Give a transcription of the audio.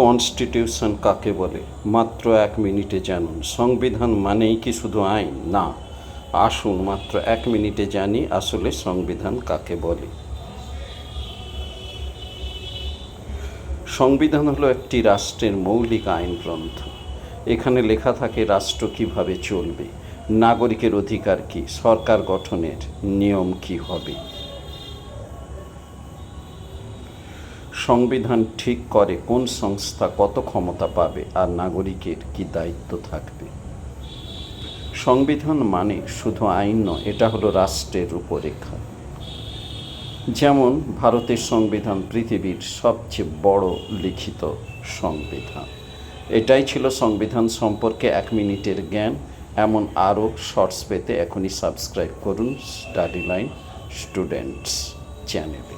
Constitution কাকে বলে? মাত্র 1 মিনিটে জানুন। সংবিধান মানেই কি শুধু আইন? না, আসুন মাত্র 1 মিনিটে জানি আসলে সংবিধান কাকে বলে। সংবিধান হলো একটি রাষ্ট্রের মৌলিক আইন গ্রন্থ। এখানে লেখা থাকে রাষ্ট্র কিভাবে চলবে, নাগরিকের অধিকার কী, সরকার গঠনের নিয়ম কী হবে। সংবিধান ঠিক করে কোন সংস্থা কত ক্ষমতা পাবে আর নাগরিকের কী দায়িত্ব থাকবে। সংবিধান মানে শুধু আইন নয়, এটা হলো রাষ্ট্রের রূপরেখা। যেমন ভারতের সংবিধান পৃথিবীর সবচেয়ে বড় লিখিত সংবিধান। এটাই ছিল সংবিধান সম্পর্কে 1 মিনিটের জ্ঞান। এমন আরও শর্টস পেতে এখনই সাবস্ক্রাইব করুন স্টাডি লাইন স্টুডেন্টস চ্যানেলে।